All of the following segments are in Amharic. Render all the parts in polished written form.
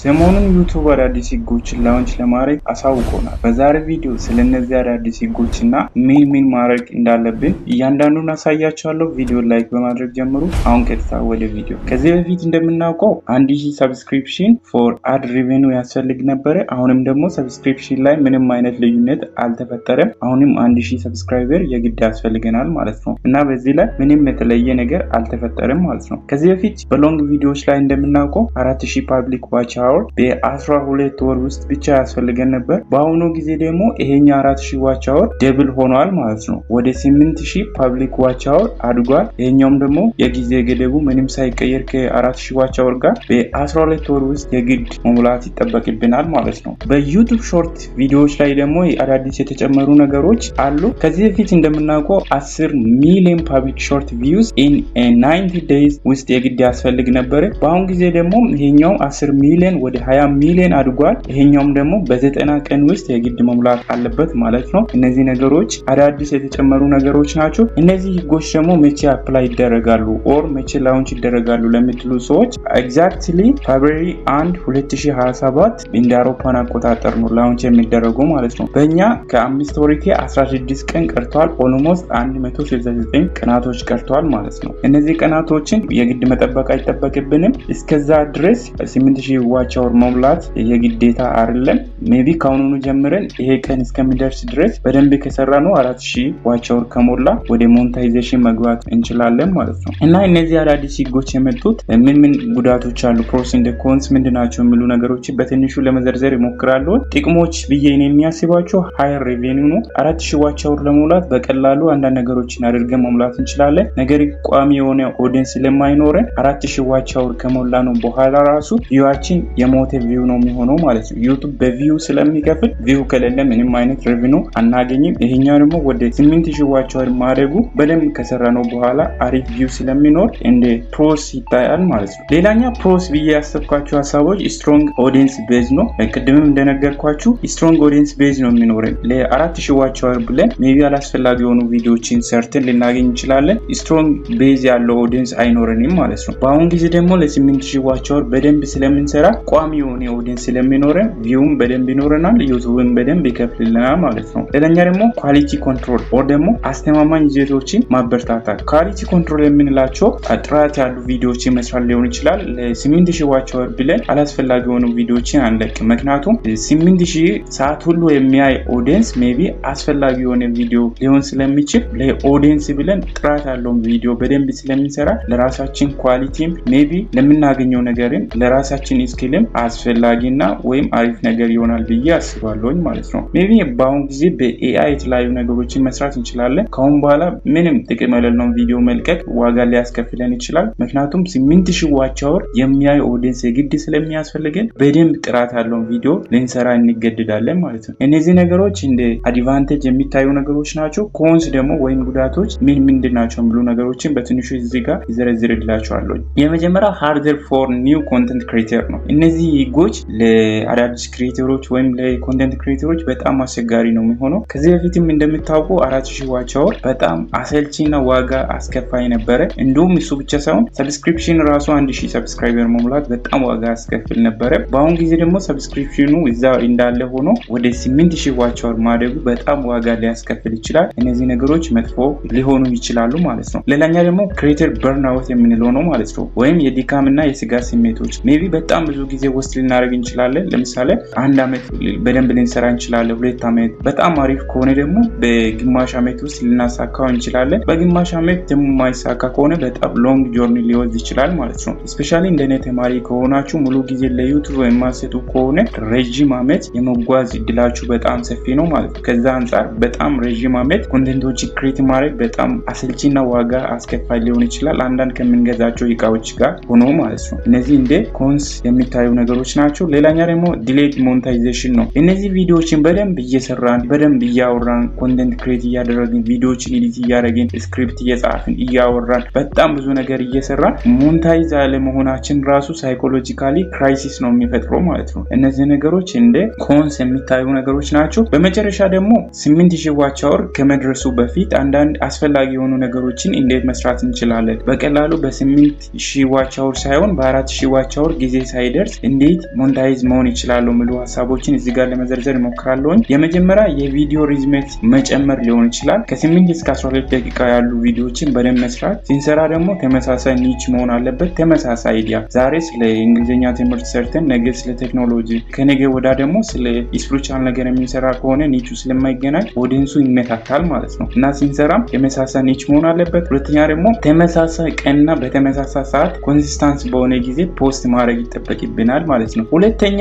ሰሞኑን ዩቲዩብ አዳዲስ ህጎችን ላውንች ለማድረግ አሳውቆናል። በዛሬ ቪዲዮ ስለነዚህ አዳዲስ ህጎችና ምን ማድረግ እንዳለብን እያንዳንዱን አሳያችኋለሁ። ቪዲዮ ላይክ በማድረግ ጀምሩ። አሁን ቀጥታ ወደ ቪዲዮ። ከዚህ በፊት እንደምናውቀው 1000 ሰብስክሪፕሽን ፎር አድ ሬቬኒው ያስፈልግ ነበር። አሁንም ደግሞ ሰብስክሪፕሽን ላይ ምንም አይነት ልዩነት አልተፈጠረም። አሁንም 1000 ሰብስክራይበር የግድ ያስፈልገናል ማለት ነው እና በዚህ ላይ ምንም የተለየ ነገር አልተፈጠረም ማለት ነው። ከዚህ በፊት በሎንግ ቪዲዮዎች ላይ እንደምናውቀው 4000 ፐብሊክ ዋች አወር በ12 ወር ውስጥ ብቻ ያስፈልገን ነበር። በአሁኑ ጊዜ ደግሞ ይሄኛ 4000 ዋች አወር ደብል ሆኗል ማለት ነው። ወደ 8000 ፐብሊክ ዋች አወር አድጓል። ይሄኛውም ደግሞ የጊዜ ገደቡ ምንም ሳይቀየር ከ4000 ዋች አወር ጋር በ12 ወር ውስጥ የግድ መሙላት ይጠበቅብናል ማለት ነው። በዩቲዩብ ሾርት ቪዲዮዎች ላይ ደግሞ አዳዲስ የተጨመሩ ነገሮች አሉ። ከዚህ በፊት እንደምናውቀው 10 ሚሊዮን ፐብሊክ ሾርት ቪውስ ኢን 90 ዴይዝ ውስጥ የግድ ያስፈልግ ነበር። በአሁኑ ጊዜ ደግሞ ይሄኛው 10 ሚሊዮን ወደ 20 ሚሊዮን አድጓል። ይሄኛውም ደግሞ በ90 ቀን ውስጥ የግድ መሙላት አለበት ማለት ነው። እነዚህ ነገሮች አዳዲስ የተጨመሩ ነገሮች ናቸው። እነዚህ ህጎች ደግሞ መቼ አፕላይ ይደረጋሉ ኦር መቼ ላውንች ይደረጋሉ ለምትሉ ሰዎች ኤግዛክትሊ ፌብሩዋሪ 1 2027 እንደ አውሮፓን አቆጣጠር ነው ላውንች የሚደረጉ ማለት ነው። በእኛ ከ5 ወር ከ16 ቀን ቀርቷል። ኦልሞስት 169 ቀናቶች ቀርቷል ማለት ነው። እነዚህ ቀናቶችን የግድ መጠበቅ አይጠበቅብንም። እስከዛ ድረስ 8000 ዋች አወር መሙላት የግዴታ አይደለም። ሜቢ ካሁኑኑ ጀምረን ይሄ ቀን እስከሚደርስ ድረስ በደንብ ከሰራ ነው 4000 ዋች አወር ከሞላ ወደ ሞኔታይዜሽን መግባት እንችላለን ማለት ነው። እና እነዚህ አዳዲስ ህጎች የመጡት ምን ጉዳቶች አሉ፣ ፕሮስ ኤንድ ኮንስ ምንድናቸው የሚሉ ነገሮችን በትንሹ ለመዘርዘር ይሞክራሉ። ጥቅሞች ብዬ ነው የሚያስባቸው ሃየር ሬቬኒው ነው። 4000 ዋች አወር ለመሙላት በቀላሉ አንዳንድ ነገሮችን አድርገን መሙላት እንችላለን። ነገር ቋሚ የሆነ ኦዲየንስ ስለማይኖረን 4000 ዋች አወር ከሞላ ነው በኋላ ራሱ ቪዋችን የሞተ ቪው ነው የሚሆነው ማለት ነው። ዩቲዩብ በቪው ስለሚከፍል ቪው ከሌለ ምንም አይነት ሬቬኒው አናገኝም። ይሄኛው ደግሞ ወደ 8000 ዋች አወር ማድረጉ በደንብ ከሰራ ነው በኋላ አሪፍ ቪው ስለሚኖር እንደ ፕሮስ ይታያል ማለት ነው። ሌላኛ ፕሮስ ብዬ ያሰብኳቸው ሀሳቦች ስትሮንግ ኦዲየንስ ቤዝ ነው። በቅድምም እንደነገርኳችሁ ስትሮንግ ኦዲየንስ ቤዝ ነው የሚኖረን። ለ4000 ዋች አወር ብለን ሜቢ አላስፈላጊ የሆኑ ቪዲዮዎችን ሰርተን ልናገኝ እንችላለን። ስትሮንግ ቤዝ ያለው ኦዲየንስ አይኖረንም ማለት ነው። በአሁን ጊዜ ደግሞ ለ8000 ዋች አወር በደንብ ስለምንሰራ ቋሚ የሆነ ኦዲየንስ ስለሚኖረን ቪውም በደንብ ይኖረናል፣ ዩቲዩብም በደንብ ይከፍልልናል ማለት ነው። ሌላኛ ደግሞ ኳሊቲ ኮንትሮል ኦር ደግሞ አስተማማኝ ይዘቶችን ማበረታታት። ኳሊቲ ኮንትሮል የምንላቸው ጥራት ያሉ ቪዲዮዎችን መስራት ሊሆን ይችላል። ለ8000 ዋች አወር ብለን አላስፈላጊ የሆኑ ቪዲዮዎችን አንለቅም። ምክንያቱም 8000 ሰዓት ሁሉ የሚያይ ኦዲየንስ ሜቢ አስፈላጊ የሆነ ቪዲዮ ሊሆን ስለሚችል ለኦዲየንስ ብለን ጥራት ያለውን ቪዲዮ በደንብ ስለምንሰራ ለራሳችን ኳሊቲም ሜቢ ለምናገኘው ነገርን ለራሳችን ስኪልም አስፈላጊና ወይም አሪፍ ነገር ይሆናል ብዬ አስባለሁኝ ማለት ነው። ሜቢ በአሁን ጊዜ በኤአይ የተለያዩ ነገሮችን መስራት እንችላለን። ካሁን በኋላ ምንም ጥቅም የሌለውን ቪዲዮ መልቀቅ ዋጋ ሊያስከፍለን ይችላል። ምክንያቱም 8000 ዋች አወር የሚያይ ኦዲየንስ የግድ ስለሚያስፈልገን በደንብ ጥራት ያለውን ቪዲዮ ልንሰራ እንገድዳለን ማለት ነው። እነዚህ ነገሮች እንደ አድቫንቴጅ የሚታዩ ነገሮች ናቸው። ኮንስ ደግሞ ወይም ጉዳቶች ምንድን ናቸው የሚሉ ነገሮችን በትንሹ እዚህ ጋር ይዘረዝርላችኋለሁ። የመጀመሪያው ሃርደር ፎር ኒው ኮንተንት ክሬተር ነው። እነዚህ ህጎች ለአዳዲስ ክሬተሮች ወይም ለኮንተንት ክሬተሮች በጣም አስቸጋሪ ነው የሚሆነው። ከዚህ በፊትም እንደምታውቁ 4000 ዋች አወር በጣም አሰልቺና ዋጋ አስከፋይ ነበረ። እንዲሁም እሱ ብቻ ሳይሆን ሰብስክሪፕሽን ራሱ 1000 ሰብስክራይበር መሙላት በጣም ዋጋ ያስከፍል ነበረ። በአሁን ጊዜ ደግሞ ሰብስክሪፕሽኑ እዛ እንዳለ ሆኖ ወደ 8000 ዋች አወር ማደጉ በጣም ዋጋ ሊያስከፍል ይችላል። እነዚህ ነገሮች መጥፎ ሊሆኑ ይችላሉ ማለት ነው። ሌላኛ ደግሞ ክሬተር በርንአውት የምንለው ነው ማለት ነው። ወይም የድካም እና የስጋት ስሜቶች ሜቢ በጣም ብዙ ጊዜ ውስጥ ልናደርግ እንችላለን። ለምሳሌ 1 አመት በደንብ ልንሰራ እንችላለን። 2 አመት በጣም አሪፍ ከሆነ ደግሞ በግማሽ አመት ውስጥ ልናሳካው እንችላለን። በግማሽ አመት ደግሞ የማይሳካ ከሆነ በጣም ሎንግ ጆርኒ ሊወስድ ይችላል ማለት ነው። ስፔሻሊ እንደኔ ተማሪ ከሆናችሁ ሙሉ ጊዜ ለዩቲዩብ የማሰጡ ከሆነ ረጅም አመት የመጓዝ እድላችሁ በጣም ሰፊ ነው ማለት ነው። ከዛ አንጻር በጣም ረጅም አመት ኮንቴንቶችን ክሬት ማድረግ በጣም አሰልቺና ዋጋ አስከፋይ ሊሆን ይችላል አንዳንድ ከምንገዛቸው እቃዎች ጋር ሆኖ ማለት ነው። እነዚህ እንደ ኮንስ የሚታዩ ነገሮች ናቸው። ሌላኛ ደግሞ ዲሌይድ ሞኔታይዜሽን ነው። እነዚህ ቪዲዮዎችን በደንብ እየሰራን በደንብ እያወራን ኮንቴንት ክሬት እያደረግን ቪዲዮዎችን ኤዲት እያደረግን ስክሪፕት እየጻፍን እያወራን በጣም ብዙ ነገር እየሰራን ሞኔታይዝ አለመሆናችን ራሱ ሳይኮሎጂካሊ ክራይሲስ ነው የሚፈጥረው ማለት ነው። እነዚህ ነገሮች እንደ ኮንስ የሚታዩ ነገሮች ናቸው። በመጨረሻ ደግሞ 8000 ዋች አወር ከመድረሱ በፊት አንዳንድ አስፈላጊ የሆኑ ነገሮችን እንዴት መስራት እንችላለን። በቀላሉ በ8000 ዋች አወር ሳይሆን በ4000 ዋች አወር ጊዜ ሳይደርስ እንዴት ሞኔታይዝ መሆን ይችላሉ ሙሉ ሐሳቦችን እዚህ ጋር ለመዘርዘር እሞክራለሁ። የመጀመሪያ የቪዲዮ ሪዝሜት መጨመር ሊሆን ይችላል። ከ8 እስከ 12 ደቂቃ ያሉ ቪዲዮዎችን በደንብ መስራት። ሲንሰራ ደግሞ ተመሳሳይ ኒች መሆን አለበት። ተመሳሳይ አይዲያ ዛሬ ስለ እንግሊዘኛ ትምህርት ሰርተን ነገ ስለ ቴክኖሎጂ ከነገ ወዳ ደግሞ ስለ ስፒሪቹዋል ነገር የሚሰራ ከሆነ ኒቹ ስለማይገናኝ ኦዲየንሱ ይመታታል ማለት ነው እና ሲንሰራም ተመሳሳይ ኒች መሆን አለበት። ሁለተኛ ደግሞ ተመሳሳይ ቀንና በተመሳሳይ ሰዓት ኮንሲስታንስ በሆነ ጊዜ ፖስት ማድረግ ይጠበቅብናል ማለት ነው። ሁለተኛ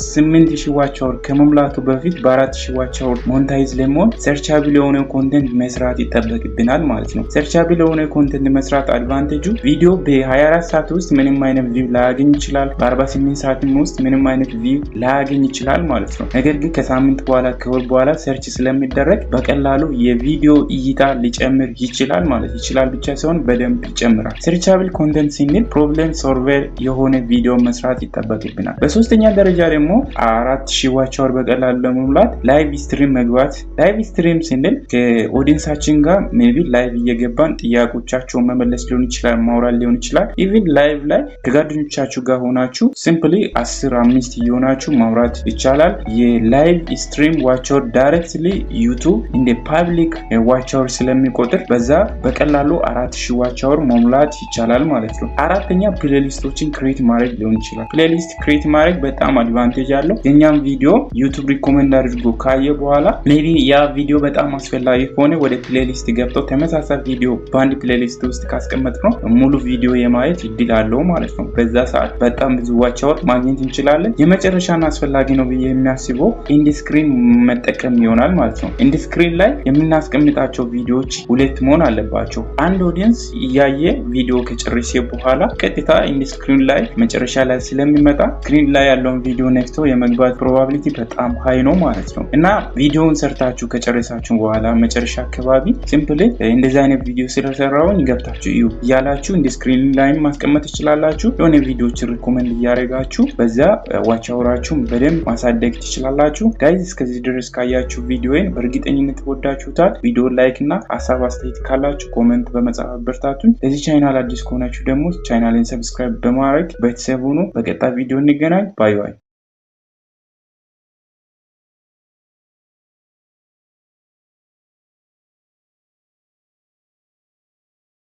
8000 ዋች አወር ከመሙላቱ በፊት በ4000 ዋች አወር ሞኔታይዝ ለመሆን ሰርቻብል የሆነ ኮንቴንት መስራት ይጠበቅብናል ማለት ነው። ሰርቻብል የሆነ ኮንቴንት መስራት አድቫንቴጁ ቪዲዮ በ24 ሰዓት ውስጥ ምንም አይነት ቪው ላያገኝ ይችላል። በ48 ሰዓት ውስጥ ምንም አይነት ቪው ላያገኝ ይችላል ማለት ነው። ነገር ግን ከሳምንት በኋላ ከወር በኋላ ሰርች ስለሚደረግ በቀላሉ የቪዲዮ እይታ ሊጨምር ይችላል ማለት ይችላል ብቻ ሳይሆን በደንብ ይጨምራል። ሰርቻብል ኮንቴንት ሲንል ፕሮብሌም ሶልቨር የሆነ ቪዲዮ መስራት ይጠበቅብናል። በሶስተኛ ደረጃ ደግሞ 4000 ዋች አወር በቀላሉ ለመሙላት ላይቭ ስትሪም መግባት። ላይቭ ስትሪም ሲንል ከኦዲየንሳችን ጋር ሜቢ ላይቭ እየገባን ጥያቄዎቻቸውን መመለስ ሊሆን ይችላል፣ ማውራት ሊሆን ይችላል። ኢቭን ላይቭ ላይ ከጓደኞቻችሁ ጋር ሆናችሁ ሲምፕሊ 10-5 እየሆናችሁ ማውራት ይቻላል። የላይቭ ስትሪም ዋች አወር ዳይሬክትሊ ዩቲዩብ እንደ ፓብሊክ ዋች አወር ስለሚቆጥር በዛ በቀላሉ 4000 ዋች አወር መሙላት ይቻላል ማለት ነው። አራተኛ ፕሌሊስቶችን ክሬት ማድረግ ሊሆን ይችላል። ፕሌሊስት ክሬት ማድረግ በጣም አድቫንቴጅ አለው። የኛም ቪዲዮ ዩቲዩብ ሪኮመንድ አድርጎ ካየ በኋላ ሜቢ ያ ቪዲዮ በጣም አስፈላጊ ከሆነ ወደ ፕሌሊስት ገብተው ተመሳሳይ ቪዲዮ በአንድ ፕሌሊስት ውስጥ ካስቀመጥ ነው ሙሉ ቪዲዮ የማየት እድል አለው ማለት ነው። በዛ ሰዓት በጣም ብዙ ዋች አወር ማግኘት እንችላለን። የመጨረሻና አስፈላጊ ነው ብዬ የሚያስበው ኢንድ ስክሪን መጠቀም ይሆናል ማለት ነው። ኢንድ ስክሪን ላይ የምናስቀምጣቸው ቪዲዮዎች ሁለት መሆን አለባቸው። አንድ ኦዲየንስ እያየ ቪዲዮ ከጨረሰ በኋላ ቀጥታ ኢንድ ስክሪን ላይ መጨረሻ ላይ ስለሚመጣ ስክሪን ላይ ያለውን ቪዲዮ ነክቶ የመግባት ፕሮባቢሊቲ በጣም ሃይ ነው ማለት ነው እና ቪዲዮውን ሰርታችሁ ከጨረሳችሁ በኋላ መጨረሻ አካባቢ ሲምፕሊ እንደዚህ አይነት ቪዲዮ ስለሰራውን ገብታችሁ እዩ ያላችሁ ኢንድ ስክሪን ላይ ማስቀመጥ ትችላላችሁ። የሆነ ቪዲዮዎችን ሪኮመንድ እያደረጋችሁ በዛ ዋች አወራችሁን በደንብ ማሳደግ ትችላላችሁ። ጋይዝ እስከዚህ ድረስ ካያችሁ ቪዲዮን በእርግጠኝነት ወዳችሁታል። ቪዲዮ ላይክ እና ሀሳብ አስተያየት ካላችሁ ኮሜንት በመጻፍ በርታቱኝ። ለዚህ ቻናል አዲስ ከሆናችሁ ደግሞ ቻናሌን ሰብስክራይብ በማድረግ ቤተሰብ ሁኑ። በቀጣይ ቪዲዮ እንገናኝ። ባይ ባይ።